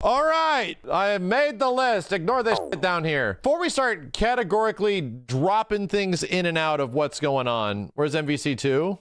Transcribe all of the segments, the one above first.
All right, I have made the list. Ignore this shit down here. Before we start categorically dropping things in and out of what's going on, where's MVC 2?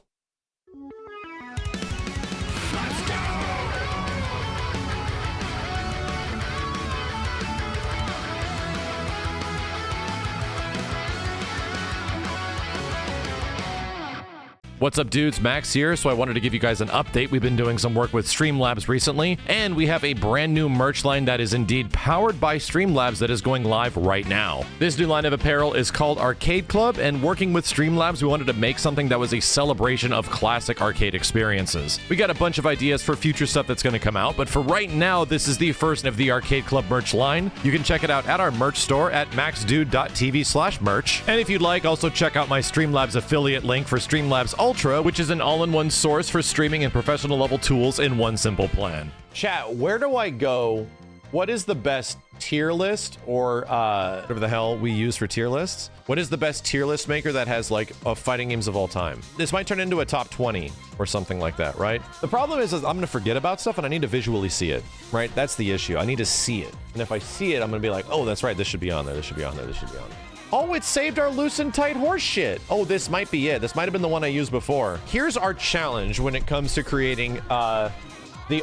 What's up, dudes? Max here. So I wanted to give you guys an update. We've been doing some work with Streamlabs recently, and we have a brand new merch line that is indeed powered by Streamlabs that is going live right now. This new line of apparel is called Arcade Club, and working with Streamlabs, we wanted to make something that was a celebration of classic arcade experiences. We got a bunch of ideas for future stuff that's going to come out, but for right now, this is the first of the Arcade Club merch line. You can check it out at our merch store at maxdude.tv/merch. And if you'd like, also check out my Streamlabs affiliate link for Streamlabs Ultra, which is an all-in-one source for streaming and professional level tools in one simple plan. Chat, where do I go? What is the best tier list, or whatever the hell we use for tier lists? What is the best tier list maker that has like fighting games of all time? This might turn into a top 20 or something like that, right? The problem is I'm gonna forget about stuff and I need to visually see it, right? That's the issue. I need to see it. And if I see it, I'm gonna be like, oh, that's right, this should be on there, this should be on there, this should be on there. Oh, it saved our loose and tight horse shit. Oh, this might be it. This might have been the one I used before. Here's our challenge when it comes to creating the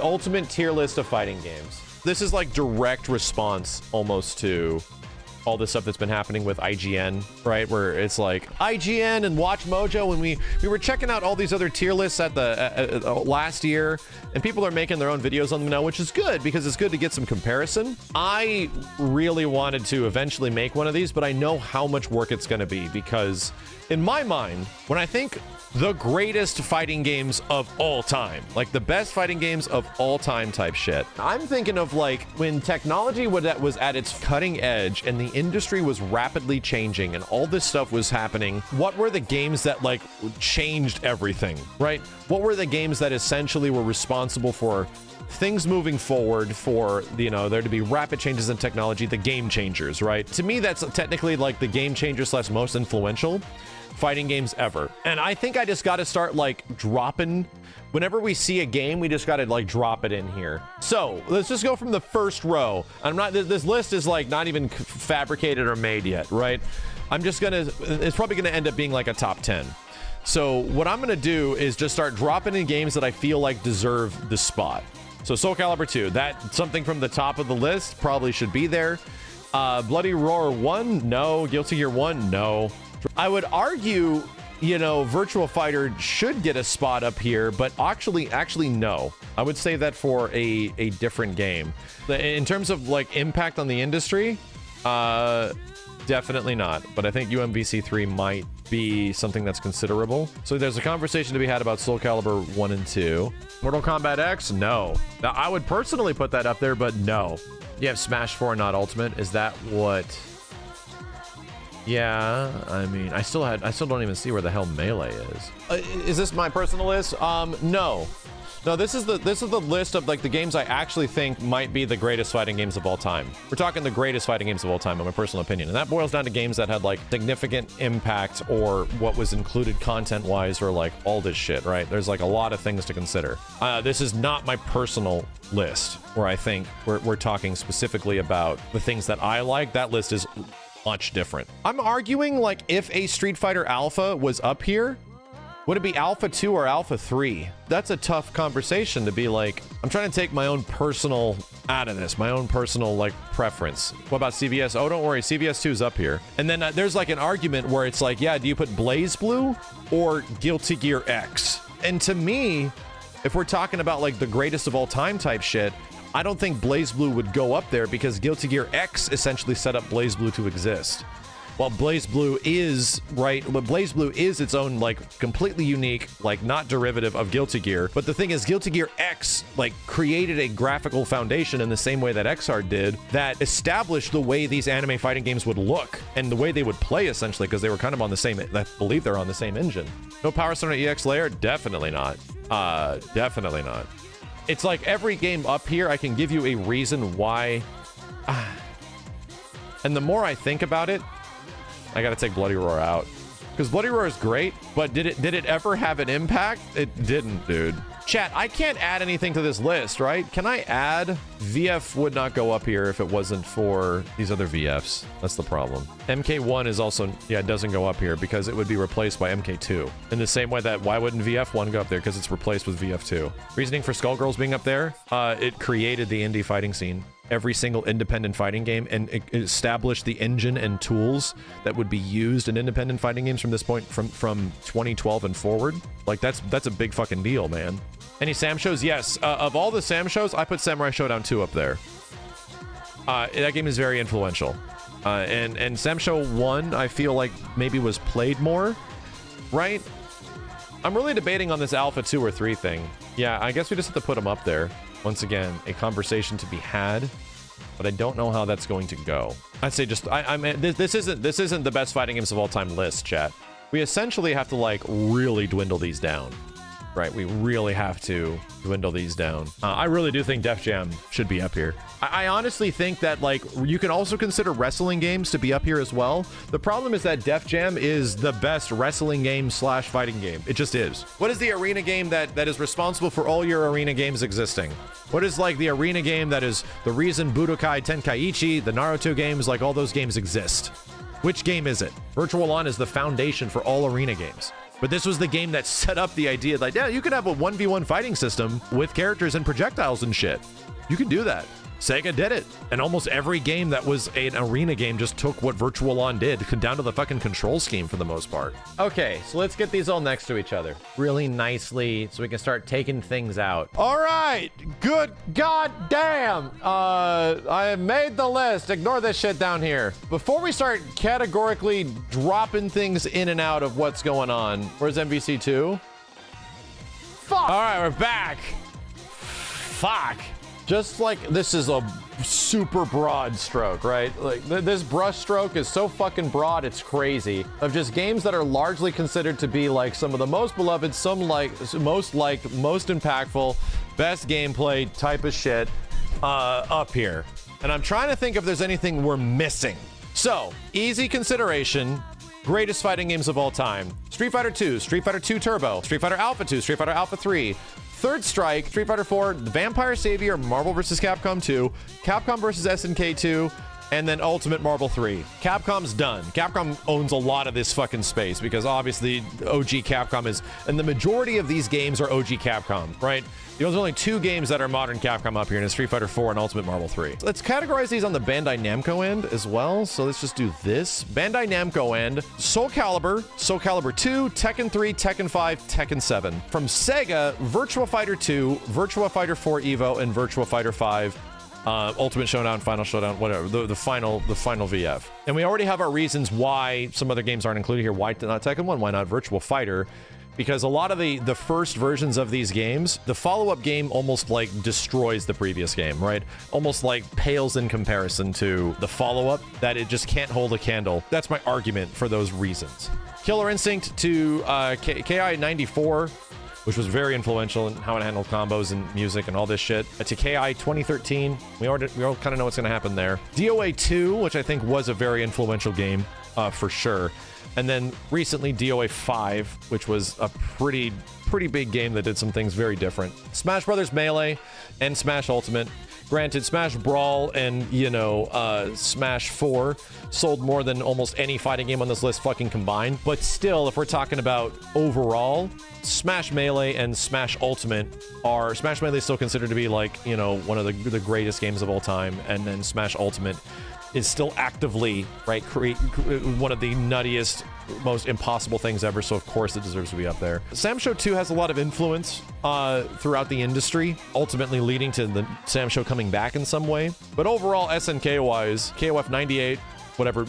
ultimate tier list of fighting games. This is like direct response almost to all this stuff that's been happening with IGN, right? Where it's like IGN and WatchMojo, when we were checking out all these other tier lists at the last year, and people are making their own videos on them now, which is good because it's good to get some comparison. I really wanted to eventually make one of these, but I know how much work it's going to be, because in my mind, when I think the greatest fighting games of all time, like the best fighting games of all time type shit, I'm thinking of like when technology was at its cutting edge and the industry was rapidly changing and all this stuff was happening. What were the games that like changed everything, right? What were the games that essentially were responsible for things moving forward, for, you know, there to be rapid changes in technology, the game changers, right? To me, that's technically like the game changer / most influential fighting games ever. And I think I just got to start like dropping, whenever we see a game, we just got to like drop it in here. So let's just go from the first row. I'm not, this list is like not even fabricated or made yet, right? I'm just gonna, it's probably gonna end up being like a top 10. So what I'm gonna do is just start dropping in games that I feel like deserve the spot. So Soul Calibur 2, that something from the top of the list probably should be there. Bloody Roar 1, no. Guilty Gear 1, no. I would argue, you know, Virtua Fighter should get a spot up here, but actually no. I would say that for a different game. In terms of like impact on the industry, definitely not. But I think UMVC 3 might be something that's considerable. So there's a conversation to be had about Soul Calibur 1 and 2. Mortal Kombat X, no. Now, I would personally put that up there, but no. You have Smash 4, not Ultimate. Is that what? Yeah, I mean, I still don't even see where the hell Melee is. Is this my personal list? No. No, this is the list of like the games I actually think might be the greatest fighting games of all time. We're talking the greatest fighting games of all time, in my personal opinion. And that boils down to games that had like significant impact, or what was included content-wise, or like all this shit, right? There's like a lot of things to consider. This is not my personal list where I think we're talking specifically about the things that I like. That list is much different. I'm arguing like if a Street Fighter Alpha was up here, would it be Alpha 2 or Alpha 3? That's a tough conversation to be like, I'm trying to take my own personal out of this, my own personal like preference. What about CVS? Oh, don't worry, CVS 2 is up here. And then there's like an argument where it's like, yeah, do you put Blaze Blue or Guilty Gear X? And to me, if we're talking about like the greatest of all time type shit, I don't think Blaze Blue would go up there, because Guilty Gear X essentially set up Blaze Blue to exist. While Blaze Blue is, right, but Blaze Blue is its own, like, completely unique, like, not derivative of Guilty Gear. But the thing is, Guilty Gear X, like, created a graphical foundation in the same way that XR did, that established the way these anime fighting games would look, and the way they would play, essentially, because they were kind of on the same, I believe they're on the same engine. No Power Stone EX layer? Definitely not. Definitely not. It's like every game up here, I can give you a reason why. And the more I think about it, I gotta take Bloody Roar out, because Bloody Roar is great, but did it ever have an impact? It didn't, dude. Chat, I can't add anything to this list, right? Can I add? VF would not go up here if it wasn't for these other VFs. That's the problem. MK1 is also, yeah, it doesn't go up here because it would be replaced by MK2. In the same way that why wouldn't VF1 go up there? Because it's replaced with VF2. Reasoning for Skullgirls being up there, it created the indie fighting scene. Every single independent fighting game, and it established the engine and tools that would be used in independent fighting games from this point, from 2012 and forward. Like, that's a big fucking deal, man. Any Sam shows? Yes. Of all the Sam shows, I put Samurai Showdown 2 up there. That game is very influential. And Sam Show 1, I feel like maybe was played more, right? I'm really debating on this Alpha 2 or 3 thing. Yeah, I guess we just have to put them up there. Once again, a conversation to be had, but I don't know how that's going to go. I'd say just, I mean, this isn't the best fighting games of all time list, chat. We essentially have to, like, really dwindle these down, right? We really have to dwindle these down. I really do think Def Jam should be up here. I honestly think that, like, you can also consider wrestling games to be up here as well. The problem is that Def Jam is the best wrestling game / fighting game. It just is. What is the arena game that is responsible for all your arena games existing? What is, like, the arena game that is the reason Budokai Tenkaichi, the Naruto games, like, all those games exist? Which game is it? Virtual On is the foundation for all arena games. But this was the game that set up the idea, like, yeah, you could have a 1v1 fighting system with characters and projectiles and shit. You can do that. Sega did it. And almost every game that was an arena game just took what Virtual On did, down to the fucking control scheme for the most part. Okay, so let's get these all next to each other really nicely so we can start taking things out. All right, good goddamn. I have made the list. Ignore this shit down here. Before we start categorically dropping things in and out of what's going on, where's MVC2? Fuck. All right, we're back. Fuck. Just like, this is a super broad stroke, right? Like, this brush stroke is so fucking broad, it's crazy. Of just games that are largely considered to be like some of the most beloved, most impactful, best gameplay type of shit up here. And I'm trying to think if there's anything we're missing. So, easy consideration. Greatest fighting games of all time. Street Fighter 2, Street Fighter 2 Turbo, Street Fighter Alpha 2, Street Fighter Alpha 3, Third Strike, Street Fighter 4, The Vampire Savior, Marvel vs. Capcom 2, Capcom vs. SNK 2, and then Ultimate Marvel 3. Capcom's done. Capcom owns a lot of this fucking space because obviously OG Capcom is, and the majority of these games are OG Capcom, right? There's only 2 games that are modern Capcom up here, and it's Street Fighter 4 and Ultimate Marvel 3. Let's categorize these on the Bandai Namco end as well. So let's just do this. Bandai Namco end, Soul Calibur, Soul Calibur 2, Tekken 3, Tekken 5, Tekken 7. From Sega, Virtua Fighter 2, Virtua Fighter 4 Evo, and Virtua Fighter 5. Ultimate Showdown, Final Showdown, whatever, the final VF. And we already have our reasons why some other games aren't included here. Why not Tekken 1? Why not Virtua Fighter? Because a lot of the first versions of these games, the follow-up game almost like destroys the previous game, right? Almost like pales in comparison to the follow-up, that it just can't hold a candle. That's my argument for those reasons. Killer Instinct to KI 94, which was very influential in how it handled combos and music and all this shit. To KI 2013, we all kind of know what's going to happen there. DOA 2, which I think was a very influential game for sure. And then recently DOA 5, which was a pretty big game that did some things very different. Smash Brothers Melee and Smash Ultimate. Granted, Smash Brawl and, you know, Smash 4 sold more than almost any fighting game on this list fucking combined. But still, if we're talking about overall, Smash Melee and Smash Ultimate are... Smash Melee is still considered to be, like, you know, one of the greatest games of all time. And then Smash Ultimate is still actively, right, one of the nuttiest, most impossible things ever, so of course it deserves to be up there. Sam Show 2 has a lot of influence throughout the industry, ultimately leading to the Sam Show coming back in some way. But overall, SNK-wise, KOF 98, whatever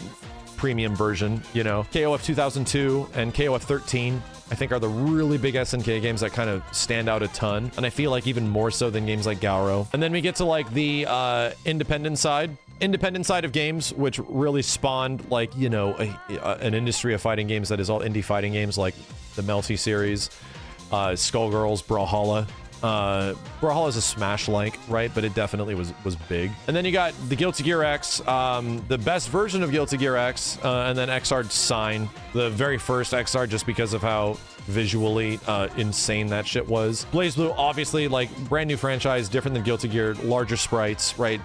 premium version, you know, KOF 2002 and KOF 13, I think are the really big SNK games that kind of stand out a ton. And I feel like even more so than games like Gauro. And then we get to like the independent side of games, which really spawned, like, you know, an industry of fighting games that is all indie fighting games, like the Melty series, Skullgirls, Brawlhalla. Brawlhalla is a Smash-like, right? But it definitely was big. And then you got the Guilty Gear X, the best version of Guilty Gear X, and then Xrd Sign, the very first Xrd, just because of how visually insane that shit was. BlazBlue, obviously, like, brand new franchise, different than Guilty Gear, larger sprites, right?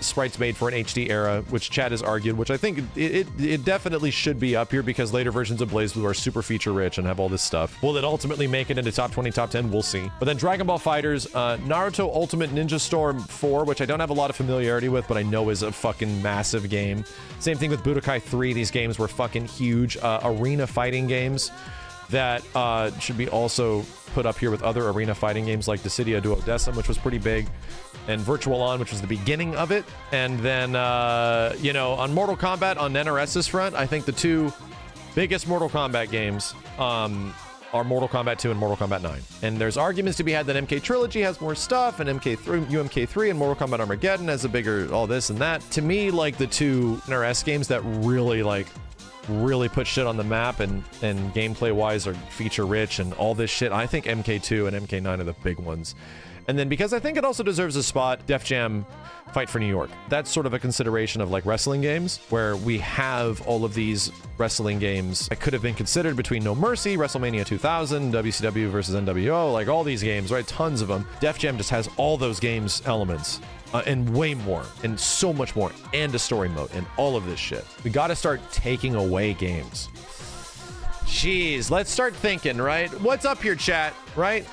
Sprites made for an HD era, which Chad has argued, which I think it definitely should be up here because later versions of BlazBlue are super feature rich and have all this stuff. Will it ultimately make it into top 20, top 10? We'll see. But then Dragon Ball FighterZ, Naruto Ultimate Ninja Storm 4, which I don't have a lot of familiarity with, but I know is a fucking massive game. Same thing with Budokai 3. These games were fucking huge arena fighting games that should be also put up here with other arena fighting games like Dissidia Duodecim, which was pretty big, and Virtual On, which was the beginning of it. And then, you know, on Mortal Kombat, on NRS's front, I think the two biggest Mortal Kombat games are Mortal Kombat 2 and Mortal Kombat 9. And there's arguments to be had that MK Trilogy has more stuff, and UMK3 and Mortal Kombat Armageddon has a bigger all this and that. To me, like, the two NRS games that really put shit on the map and gameplay wise are feature rich and all this shit, I think MK2 and MK9 are the big ones. And then because I think it also deserves a spot, Def Jam Fight for New York. That's sort of a consideration of like wrestling games where we have all of these wrestling games that could have been considered between No Mercy, WrestleMania 2000, WCW versus NWO, like all these games, right? Tons of them. Def Jam just has all those games elements. And way more, and so much more, and a story mode, and all of this shit. We gotta start taking away games. Jeez, let's start thinking, right? What's up here, chat, right?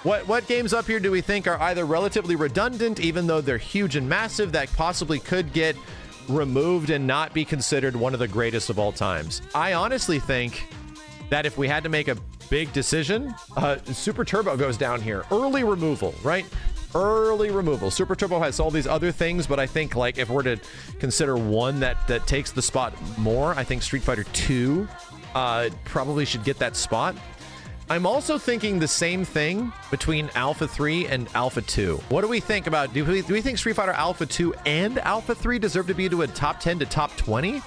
What games up here do we think are either relatively redundant, even though they're huge and massive, that possibly could get removed and not be considered one of the greatest of all times? I honestly think that if we had to make a big decision, Super Turbo goes down here. Early removal, right? Early removal. Super Turbo has all these other things, but I think like if we're to consider one that takes the spot more, I think Street Fighter 2 probably should get that spot. I'm also thinking the same thing between Alpha 3 and Alpha 2. What do we think about, do we think Street Fighter Alpha 2 and Alpha 3 deserve to be to a top 10 to top 20?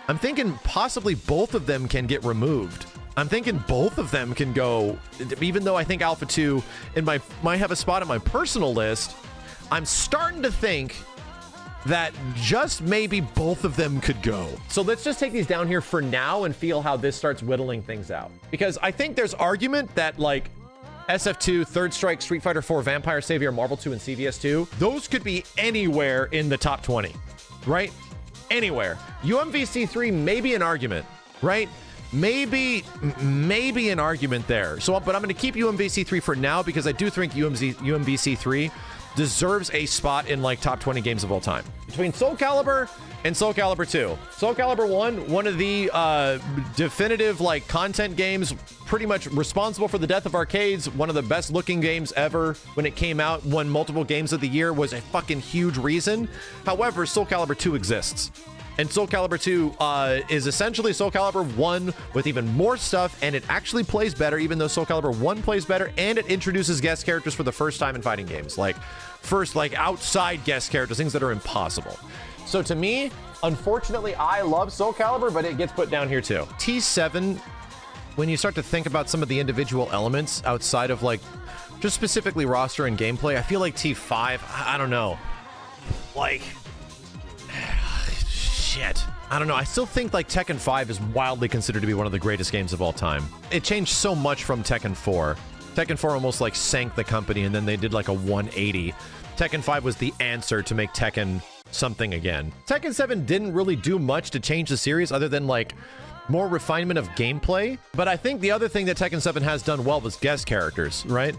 I'm thinking possibly both of them can get removed. I'm thinking both of them can go, even though I think Alpha 2 might have a spot on my personal list. I'm starting to think that just maybe both of them could go. So let's just take these down here for now and feel how this starts whittling things out. Because I think there's argument that like SF2, Third Strike, Street Fighter 4, Vampire Savior, Marvel 2, and CVS 2, those could be anywhere in the top 20, right? Anywhere. UMVC 3 may be an argument, right? Maybe an argument there. So, but I'm going to keep UMVC 3 for now because I do think UMVC 3 deserves a spot in like top 20 games of all time. Between Soul Calibur and Soul Calibur 2. Soul Calibur 1, one of the definitive like content games, pretty much responsible for the death of arcades, one of the best looking games ever when it came out, won multiple games of the year, was a fucking huge reason. However, Soul Calibur 2 exists. And Soul Calibur 2 is essentially Soul Calibur 1 with even more stuff, and it actually plays better, even though Soul Calibur 1 plays better, and it introduces guest characters for the first time in fighting games. Like, first, like, outside guest characters, things that are impossible. So to me, unfortunately, I love Soul Calibur, but it gets put down here too. T7, when you start to think about some of the individual elements outside of, like, just specifically roster and gameplay, I feel like T5, I don't know. Like... Shit. I don't know. I still think like Tekken 5 is wildly considered to be one of the greatest games of all time. It changed so much from Tekken 4. Tekken 4 almost like sank the company and then they did like a 180. Tekken 5 was the answer to make Tekken something again. Tekken 7 didn't really do much to change the series other than like more refinement of gameplay. But I think the other thing that Tekken 7 has done well was guest characters, right?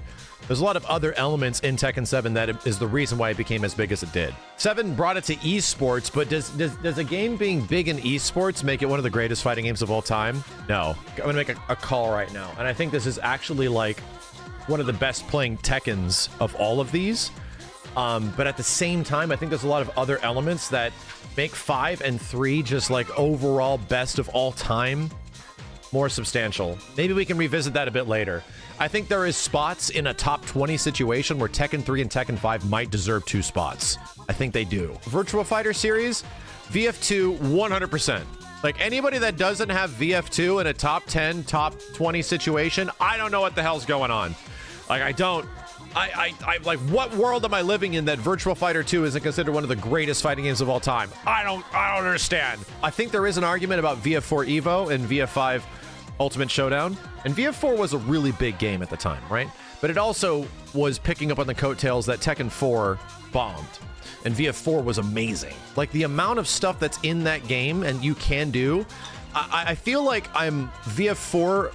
There's a lot of other elements in Tekken 7 that is the reason why it became as big as it did. 7 brought it to esports, but does a game being big in esports make it one of the greatest fighting games of all time? No. I'm gonna make a call right now. And I think this is actually like one of the best playing Tekkens of all of these. But at the same time, I think there's a lot of other elements that make 5 and 3 just like overall best of all time more substantial. Maybe we can revisit that a bit later. I think there is spots in a top 20 situation where Tekken 3 and Tekken 5 might deserve 2 spots. I think they do. Virtua Fighter series, VF2, 100%. Like anybody that doesn't have VF2 in a top 10, top 20 situation, I don't know what the hell's going on. Like I like, what world am I living in that Virtua Fighter 2 isn't considered one of the greatest fighting games of all time? I don't understand. I think there is an argument about VF4 Evo and VF5 Ultimate Showdown. And VF4 was a really big game at the time, right? But it also was picking up on the coattails that Tekken 4 bombed. And VF4 was amazing. Like, the amount of stuff that's in that game and you can do, I feel like VF4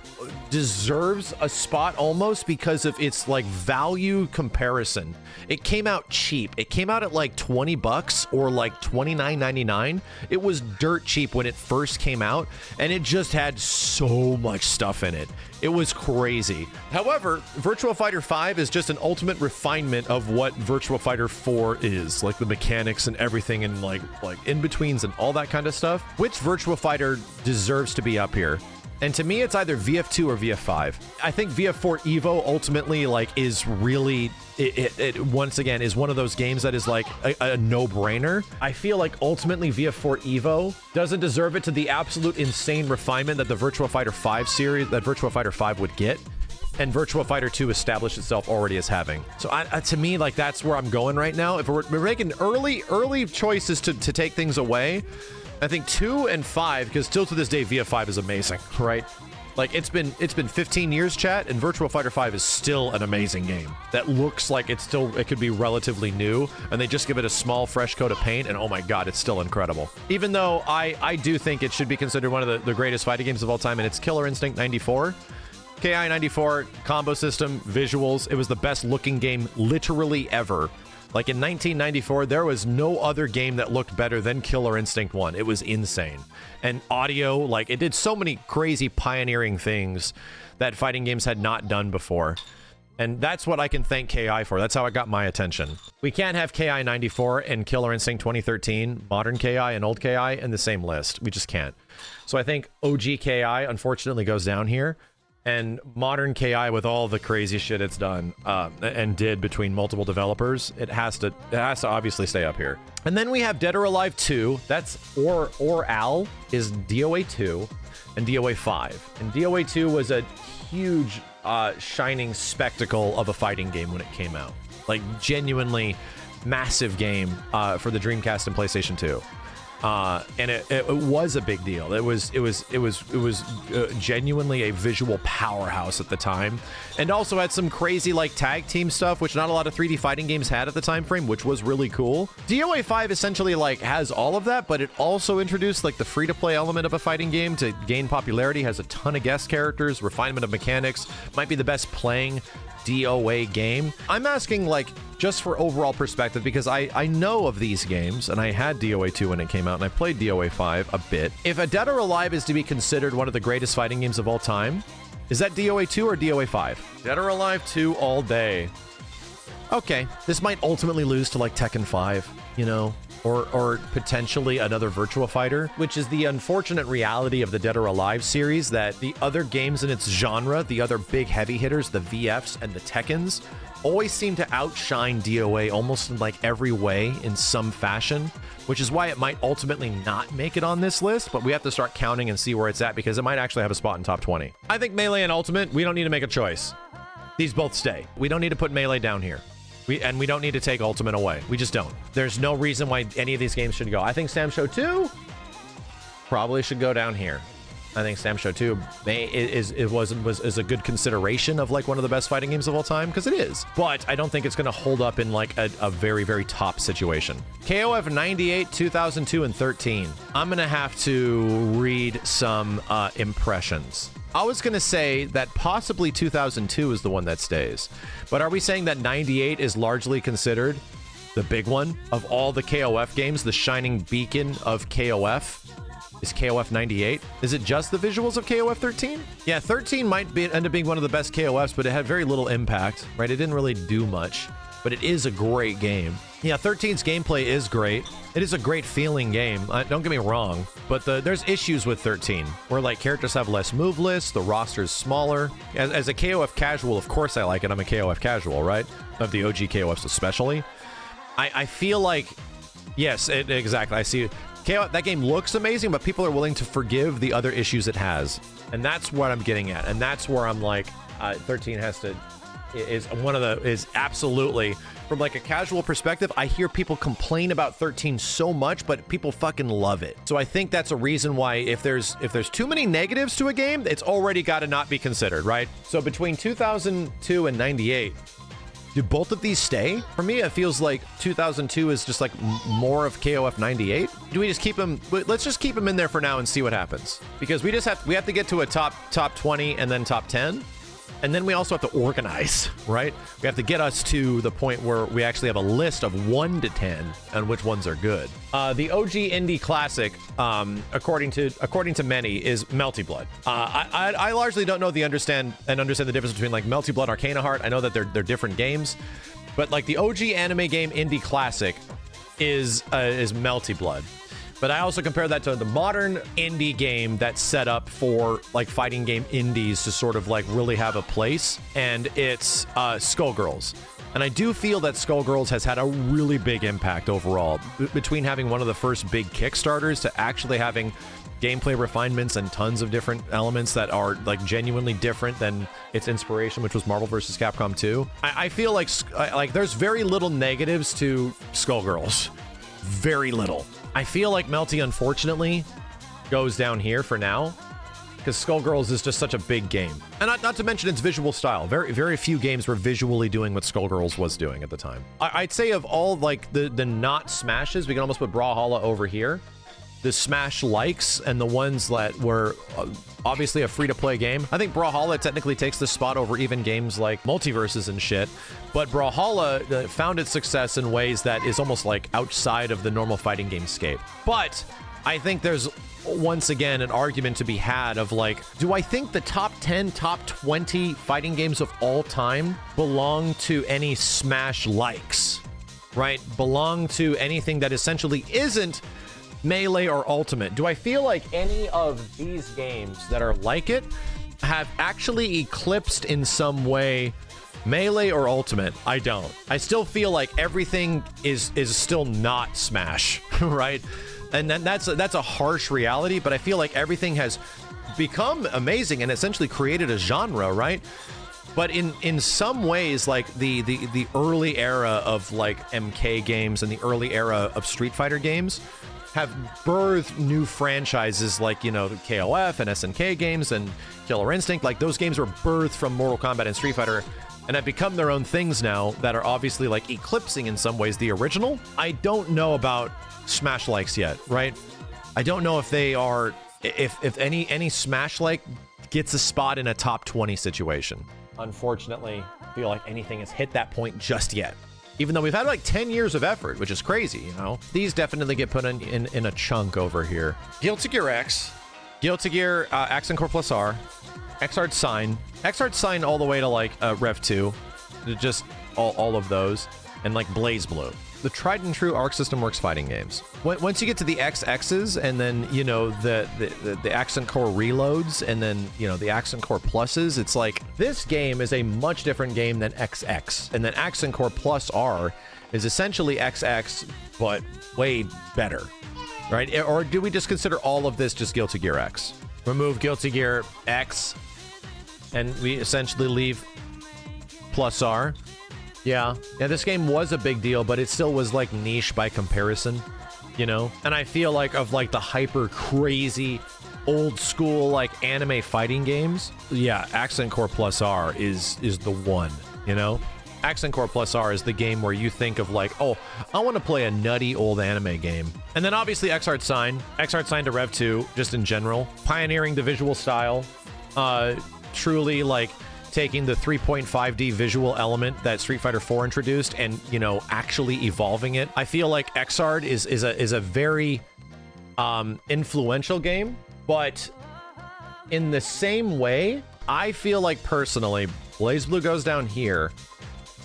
deserves a spot almost because of its like value comparison. It came out cheap. It came out at like 20 bucks or like $29.99. It was dirt cheap when it first came out, and it just had so much stuff in it. It was crazy. However, Virtua Fighter 5 is just an ultimate refinement of what Virtua Fighter 4 is, like the mechanics and everything, and like in-betweens and all that kind of stuff. Which Virtua Fighter deserves to be up here? And to me, it's either VF2 or VF5. I think VF4 Evo ultimately like is really, it once again is one of those games that is like a no-brainer. I feel like ultimately VF4 Evo doesn't deserve it to the absolute insane refinement that the Virtua Fighter 5 series, that Virtua Fighter 5 would get, and Virtua Fighter 2 established itself already as having. So to me, like, that's where I'm going right now. If we're making early choices to take things away, I think 2 and 5, because still to this day, VF5 is amazing, right? Like, it's been 15 years, chat, and Virtua Fighter 5 is still an amazing game that looks like it could be relatively new, and they just give it a small, fresh coat of paint, and oh my god, it's still incredible. Even though I do think it should be considered one of the greatest fighting games of all time, and it's Killer Instinct 94. KI 94, combo system, visuals, it was the best looking game literally ever. Like, in 1994, there was no other game that looked better than Killer Instinct 1. It was insane. And audio, like, it did so many crazy pioneering things that fighting games had not done before. And that's what I can thank KI for. That's how it got my attention. We can't have KI 94 and Killer Instinct 2013, modern KI and old KI in the same list. We just can't. So I think OG KI, unfortunately, goes down here. And modern KI, with all the crazy shit it's done and did between multiple developers, it has to obviously stay up here. And then we have Dead or Alive 2. That's or Al is DOA 2 and DOA 5. And DOA 2 was a huge shining spectacle of a fighting game when it came out. Like, genuinely massive game for the Dreamcast and PlayStation 2. And it was a big deal. It was genuinely a visual powerhouse at the time, and also had some crazy like tag team stuff, which not a lot of 3D fighting games had at the time frame, which was really cool. DOA 5 essentially like has all of that, but it also introduced like the free-to-play element of a fighting game to gain popularity. Has a ton of guest characters, refinement of mechanics. Might be the best playing DOA game. I'm asking like just for overall perspective, because I know of these games, and I had DOA 2 when it came out, and I played DOA 5 a bit. If a Dead or Alive is to be considered one of the greatest fighting games of all time, is that DOA 2 or DOA 5? Dead or Alive 2 all day. Okay, this might ultimately lose to like Tekken 5, you know, or potentially another Virtua Fighter, which is the unfortunate reality of the Dead or Alive series, that the other games in its genre, the other big heavy hitters, the VFs and the Tekkens, always seem to outshine DOA almost in like every way in some fashion, which is why it might ultimately not make it on this list, but we have to start counting and see where it's at, because it might actually have a spot in top 20. I think Melee and Ultimate, we don't need to make a choice. These both stay. We don't need to put Melee down here. We don't need to take Ultimate away. We just don't. There's no reason why any of these games should go. I think Sam Show 2 probably should go down here. I think Sam Show 2 is a good consideration of like one of the best fighting games of all time, because it is. But I don't think it's going to hold up in like a very, very top situation. KOF 98, 2002, and 13. I'm going to have to read some impressions. I was going to say that possibly 2002 is the one that stays. But are we saying that 98 is largely considered the big one of all the KOF games, the shining beacon of KOF? Is KOF 98? Is it just the visuals of KOF 13? Yeah, 13 might end up being one of the best KOFs, but it had very little impact, right? It didn't really do much, but it is a great game. Yeah, 13's gameplay is great. It is a great feeling game. Don't get me wrong, but there's issues with 13, where like characters have less move lists, the roster's smaller. As a KOF casual, of course I like it. I'm a KOF casual, right? Of the OG KOFs especially. I feel like, yes, exactly. I see. KOF, that game looks amazing, but people are willing to forgive the other issues it has. And that's what I'm getting at. And that's where I'm like, 13 has to, is absolutely from like a casual perspective, I hear people complain about 13 so much, but people fucking love it. So I think that's a reason why if there's too many negatives to a game, it's already got to not be considered, right? So between 2002 and 98, do both of these stay? For me, it feels like 2002 is just like more of KOF 98. Do we just keep them? Let's just keep them in there for now and see what happens. Because we have to get to a top 20 and then top 10. And then we also have to organize, right? We have to get us to the point where we actually have a list of 1 to 10 and which ones are good. The OG indie classic, according to many, is Melty Blood. I largely don't know understand the difference between like Melty Blood, Arcana Heart. I know that they're different games, but like the OG anime game indie classic is Melty Blood. But I also compare that to the modern indie game that's set up for like fighting game indies to sort of like really have a place, and it's Skullgirls. And I do feel that Skullgirls has had a really big impact overall, between having one of the first big Kickstarters to actually having gameplay refinements and tons of different elements that are like genuinely different than its inspiration, which was Marvel vs. Capcom 2. I feel like there's very little negatives to Skullgirls. Very little. I feel like Melty, unfortunately, goes down here for now, because Skullgirls is just such a big game. And not to mention its visual style. Very, very few games were visually doing what Skullgirls was doing at the time. I'd say of all like the not Smashes, we can almost put Brawlhalla over here. The Smash likes and the ones that were obviously a free-to-play game. I think Brawlhalla technically takes this spot over even games like Multiverses and shit. But Brawlhalla found its success in ways that is almost like outside of the normal fighting game scape. But I think there's once again an argument to be had of like, do I think the top 10, top 20 fighting games of all time belong to any Smash likes, right? Belong to anything that essentially isn't Melee or Ultimate? Do I feel like any of these games that are like it have actually eclipsed in some way Melee or Ultimate? I don't. I still feel like everything is still not Smash, right? And then that's a harsh reality, but I feel like everything has become amazing and essentially created a genre, right? But in some ways, like the early era of like MK games and the early era of Street Fighter games have birthed new franchises like, you know, KOF and SNK games and Killer Instinct. Like, those games were birthed from Mortal Kombat and Street Fighter and have become their own things now that are obviously like eclipsing in some ways the original. I don't know about Smash likes yet, right? I don't know if they are, if any Smash like gets a spot in a top 20 situation. Unfortunately, I feel like anything has hit that point just yet. Even though we've had like 10 years of effort, which is crazy, you know? These definitely get put in a chunk over here. Guilty Gear X, Guilty Gear Accent Core Plus R, Xrd Sign, Xrd Sign all the way to like Rev 2, just all of those, and like Blaze Blue. The tried and true Arc System Works fighting games. Once you get to the XXs and then, you know, the Accent Core reloads and then, you know, the Accent Core pluses, it's like this game is a much different game than XX. And then Accent Core Plus R is essentially XX, but way better, right? Or do we just consider all of this just Guilty Gear X? Remove Guilty Gear X and we essentially leave Plus R. Yeah, this game was a big deal, but it still was like niche by comparison, you know? And I feel like of like the hyper crazy old school like anime fighting games, yeah, Accent Core Plus R is the one, you know? Accent Core Plus R is the game where you think of like, oh, I want to play a nutty old anime game. And then obviously Xrd Sign to Rev 2, just in general, pioneering the visual style, truly like taking the 3.5D visual element that Street Fighter 4 introduced and, you know, actually evolving it. I feel like Xrd is a very influential game, but in the same way, I feel like personally, Blaze Blue goes down here,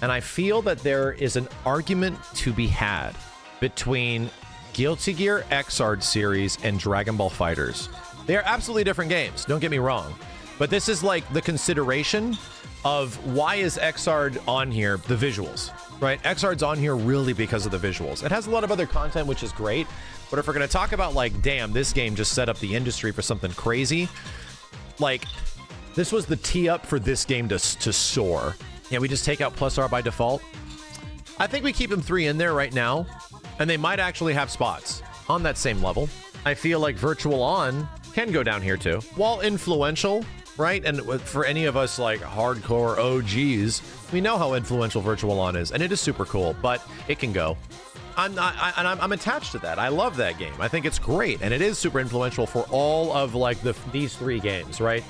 and I feel that there is an argument to be had between Guilty Gear Xrd series and Dragon Ball FighterZ. They are absolutely different games, don't get me wrong. But this is like the consideration of why is Xrd on here? The visuals, right? Xrd's on here really because of the visuals. It has a lot of other content, which is great. But if we're going to talk about like, damn, this game just set up the industry for something crazy, like this was the tee up for this game to soar. Yeah, we just take out Plus R by default. I think we keep them 3 in there right now, and they might actually have spots on that same level. I feel like Virtual On can go down here too. While influential, right? And for any of us like hardcore OGs, we know how influential Virtual On is, and it is super cool, but it can go. I'm attached to that. I love that game. I think it's great, and it is super influential for all of like these 3 games, right?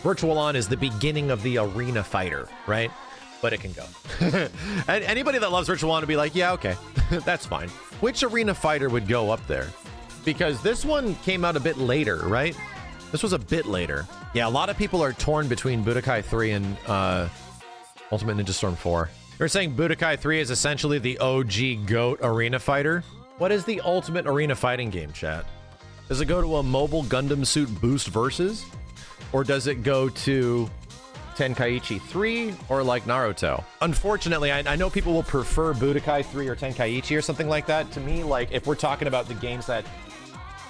Virtual On is the beginning of the arena fighter, right? But it can go. And anybody that loves Virtual On would be like, yeah, okay, that's fine. Which arena fighter would go up there? Because this one came out a bit later, right? This was a bit later. Yeah, a lot of people are torn between Budokai 3 and Ultimate Ninja Storm 4. They're saying Budokai 3 is essentially the OG GOAT arena fighter. What is the ultimate arena fighting game, chat? Does it go to a mobile Gundam Suit Boost Versus? Or does it go to Tenkaichi 3 or like Naruto? Unfortunately, I know people will prefer Budokai 3 or Tenkaichi or something like that. To me, like if we're talking about the games that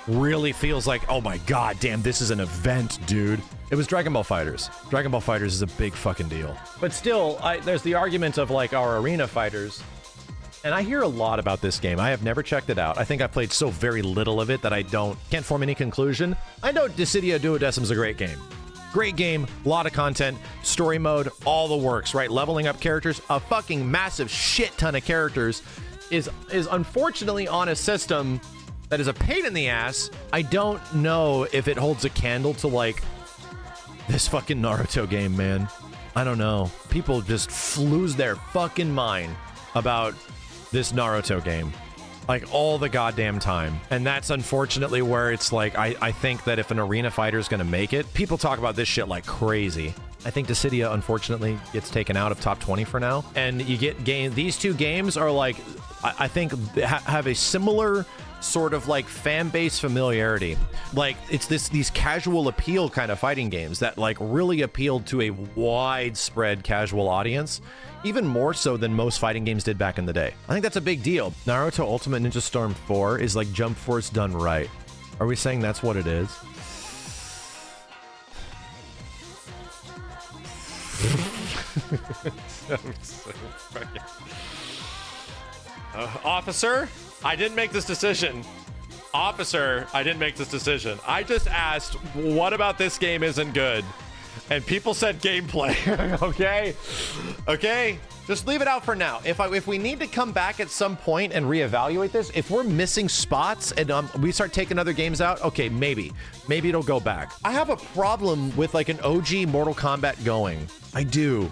really feels like, oh my god, damn, this is an event, dude. It was Dragon Ball Fighters. Dragon Ball Fighters is a big fucking deal. But still, there's the argument of like our arena fighters. And I hear a lot about this game. I have never checked it out. I think I've played so very little of it that I can't form any conclusion. I know Dissidia Duodecim is a great game. Great game, a lot of content, story mode, all the works, right? Leveling up characters, a fucking massive shit ton of characters is unfortunately on a system that is a pain in the ass. I don't know if it holds a candle to like this fucking Naruto game, man. I don't know. People just lose their fucking mind about this Naruto game. Like all the goddamn time. And that's unfortunately where it's like, I think that if an arena fighter is going to make it, people talk about this shit like crazy. I think Dissidia unfortunately gets taken out of top 20 for now. And you get these 2 games are like, I think have a similar sort of like fan base familiarity. Like it's these casual appeal kind of fighting games that like really appealed to a widespread casual audience, even more so than most fighting games did back in the day. I think that's a big deal. Naruto Ultimate Ninja Storm 4 is like Jump Force done right. Are we saying that's what it is? Officer, I didn't make this decision. Officer, I didn't make this decision. I just asked, what about this game isn't good? And people said gameplay. Okay, just leave it out for now. If we need to come back at some point and reevaluate this, if we're missing spots and we start taking other games out, okay, maybe it'll go back. I have a problem with like an OG Mortal Kombat going. I do,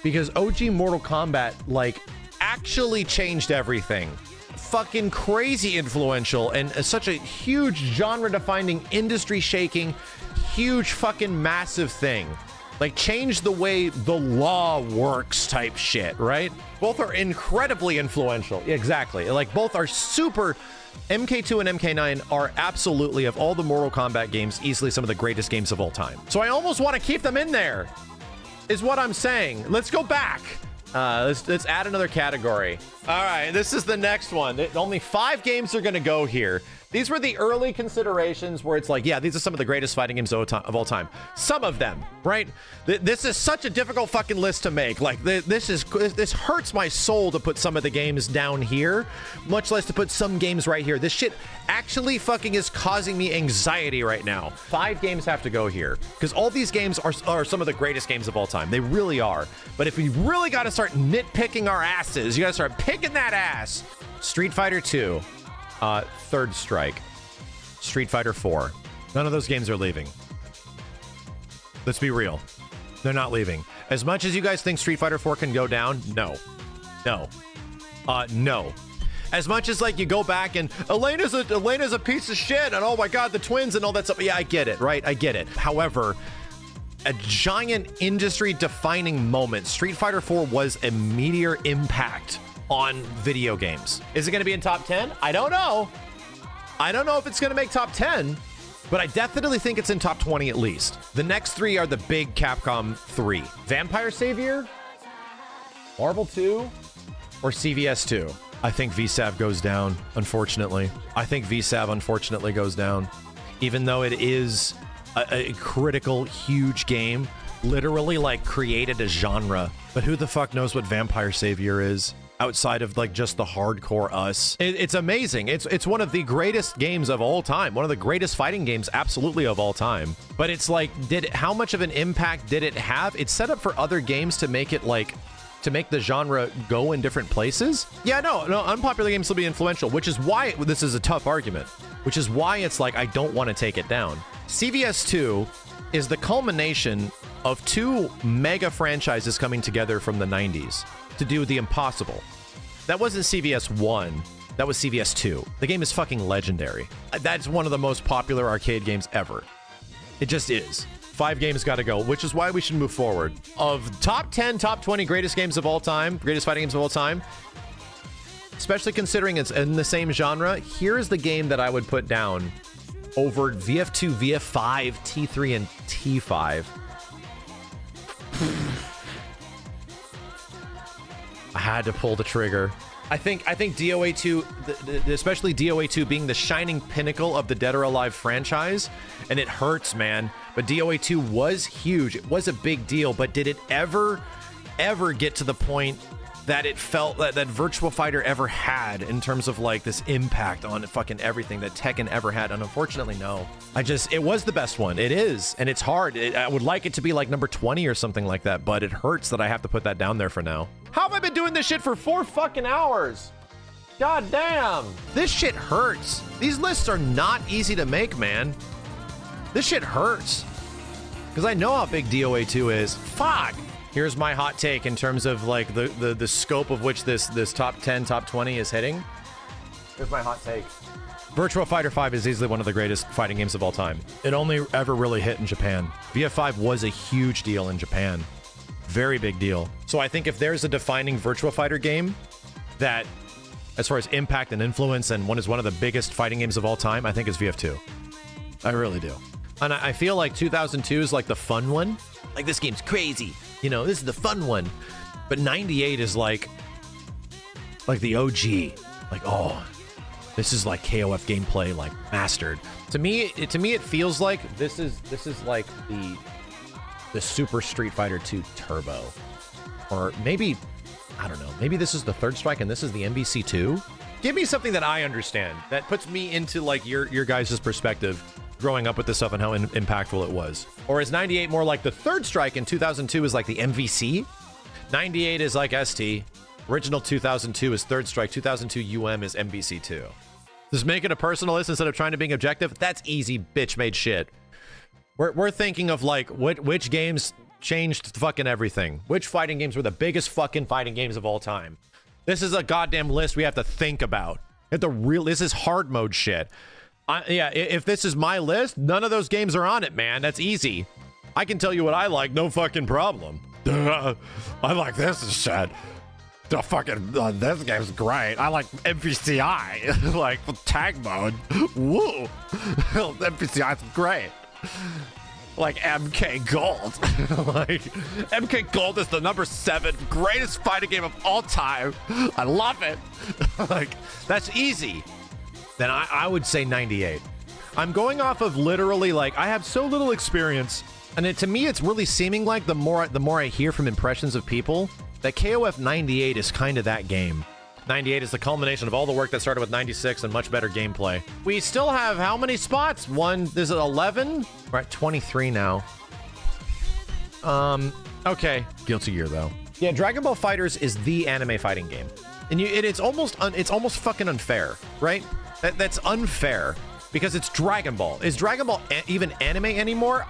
because OG Mortal Kombat like actually changed everything. Fucking crazy influential and such a huge genre-defining, industry-shaking, huge fucking massive thing. Like changed the way the law works type shit, right? Both are incredibly influential. Exactly. Like both are super. MK2 and MK9 are absolutely, of all the Mortal Kombat games, easily some of the greatest games of all time. So I almost want to keep them in there, is what I'm saying. Let's go back. Let's add another category. All right, this is the next one. Only 5 games are going to go here. These were the early considerations where it's like, yeah, these are some of the greatest fighting games of all time. Some of them, right? This is such a difficult fucking list to make. Like, this hurts my soul to put some of the games down here, much less to put some games right here. This shit actually fucking is causing me anxiety right now. 5 games have to go here, because all these games are some of the greatest games of all time. They really are. But if we really got to start nitpicking our asses, you got to start picking that ass. Street Fighter 2. Third Strike, Street Fighter 4. None of those games are leaving. Let's be real. They're not leaving. As much as you guys think Street Fighter 4 can go down, no. No. As much as like you go back and Elena's a piece of shit and oh my god, the twins and all that stuff. Yeah, I get it, right? I get it. However, a giant industry defining moment. Street Fighter 4 was a meteor impact on video games. Is it going to be in top 10? I don't know. I don't know if it's going to make top 10, but I definitely think it's in top 20 at least. The next 3 are the big Capcom 3. Vampire Savior, Marvel 2, or CVS 2. I think VSAV goes down, unfortunately. I think VSAV unfortunately goes down. Even though it is a critical, huge game, literally like created a genre. But who the fuck knows what Vampire Savior is? outside of like just the hardcore us. It's amazing. It's one of the greatest games of all time. One of the greatest fighting games absolutely of all time. But it's like, how much of an impact did it have? It's set up for other games to make it like, to make the genre go in different places. Yeah, no, unpopular games will be influential, which is why this is a tough argument, which is why it's like, I don't want to take it down. CVS 2 is the culmination of two mega franchises coming together from the 90s to do the impossible. That wasn't CVS 1, that was CVS 2. The game is fucking legendary. That's one of the most popular arcade games ever. It just is. 5 games got to go, which is why we should move forward. Of top 10, top 20 greatest games of all time, greatest fighting games of all time, especially considering it's in the same genre, here's the game that I would put down over VF2, VF5, T3, and T5. I had to pull the trigger. I think DOA 2, especially DOA 2 being the shining pinnacle of the Dead or Alive franchise, and it hurts, man. But DOA 2 was huge. It was a big deal, but did it ever get to the point that it felt that Virtua Fighter ever had in terms of like this impact on fucking everything that Tekken ever had? And unfortunately, no. It was the best one. It is, and it's hard. I would like it to be like number 20 or something like that, but it hurts that I have to put that down there for now. How have I been doing this shit for 4 fucking hours? God damn. This shit hurts. These lists are not easy to make, man. This shit hurts. Because I know how big DOA 2 is. Fuck. Here's my hot take in terms of like the scope of which this top 10, top 20 is hitting. Here's my hot take. Virtua Fighter 5 is easily one of the greatest fighting games of all time. It only ever really hit in Japan. VF5 was a huge deal in Japan. Very big deal. So I think if there's a defining Virtua Fighter game that, as far as impact and influence, and one is one of the biggest fighting games of all time, I think it's VF2. I really do. And I feel like 2002 is like the fun one. Like, this game's crazy. You know, this is the fun one. But 98 is like the OG. Like, oh, this is like KOF gameplay, like mastered. To me, it feels like this is like the Super Street Fighter 2 Turbo. Or maybe, I don't know, maybe this is the Third Strike and this is the MVC 2. Give me something that I understand, that puts me into like your guys' perspective growing up with this stuff and how impactful it was. Or is 98 more like the Third Strike and 2002 is like the MVC? 98 is like ST. Original 2002 is Third Strike. 2002 UM is MVC2. Just make it a personal list instead of trying to be objective. That's easy, bitch made shit. We're thinking of like which games changed fucking everything. Which fighting games were the biggest fucking fighting games of all time? This is a goddamn list we have to think about. This is hard mode shit. Yeah, if this is my list, none of those games are on it, man. That's easy. I can tell you what I like, no fucking problem. I like this shit. The fucking, this game's great. I like MVCI, like tag mode. Woo! MVCI's great. Like MK Gold. Like, MK Gold is the number 7 greatest fighting game of all time. I love it. Like, that's easy. Then I would say 98. I'm going off of literally, like, I have so little experience, and to me, it's really seeming like the more I hear from impressions of people, that KOF 98 is kind of that game. 98 is the culmination of all the work that started with 96 and much better gameplay. We still have how many spots? Is it 11? We're at 23 now. Okay. Guilty Gear, though. Yeah, Dragon Ball FighterZ is the anime fighting game. And it's almost fucking unfair, right? That's unfair because it's Dragon Ball. Is Dragon Ball even anime anymore?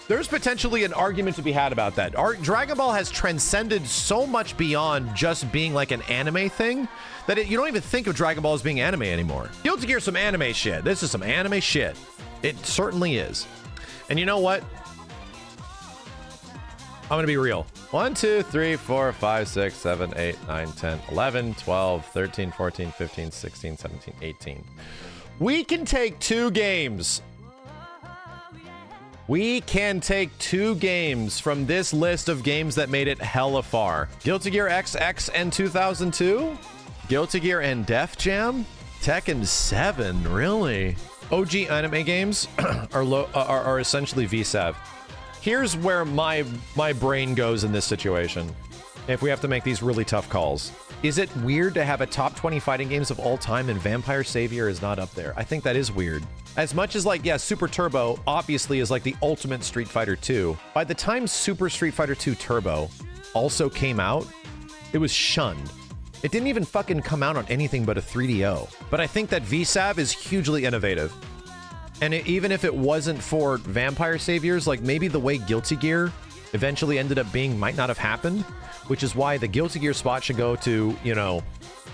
There's potentially an argument to be had about that. Dragon Ball has transcended so much beyond just being like an anime thing that you don't even think of Dragon Ball as being anime anymore. Guilty Gear some anime shit. This is some anime shit. It certainly is. And you know what? I'm gonna be real. 1, 2, 3, 4, 5, 6, 7, 8, 9, 10, 11, 12, 13, 14, 15, 16, 17, 18. We can take 2 games. We can take 2 games from this list of games that made it hella far. Guilty Gear XX and 2002? Guilty Gear and Def Jam? Tekken 7, really? OG anime games are essentially VSAV. Here's where my brain goes in this situation. if we have to make these really tough calls. Is it weird to have a top 20 fighting games of all time and Vampire Savior is not up there? I think that is weird. As much as, like, yeah, Super Turbo obviously is like the ultimate Street Fighter 2. By the time Super Street Fighter 2 Turbo also came out, it was shunned. It didn't even fucking come out on anything but a 3DO. But I think that VSAV is hugely innovative. And even if it wasn't for Vampire Saviors, like maybe the way Guilty Gear eventually ended up being might not have happened, which is why the Guilty Gear spot should go to, you know,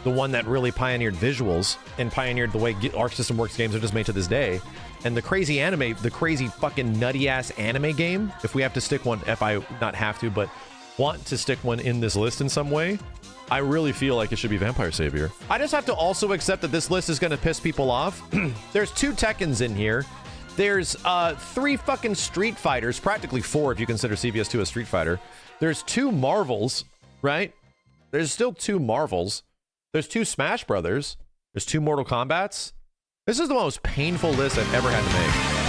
the one that really pioneered visuals and pioneered the way Arc System Works games are just made to this day. And the crazy anime, the crazy fucking nutty-ass anime game, if we have to stick one, if I not have to, but want to stick one in this list in some way, I really feel like it should be Vampire Savior. I just have to also accept that this list is going to piss people off. There's 2 Tekkens in here. There's 3 fucking Street Fighters, practically 4 if you consider CVS2 a Street Fighter. There's 2 Marvels, right? There's still 2 Marvels. There's 2 Smash Brothers. There's 2 Mortal Kombats. This is the most painful list I've ever had to make.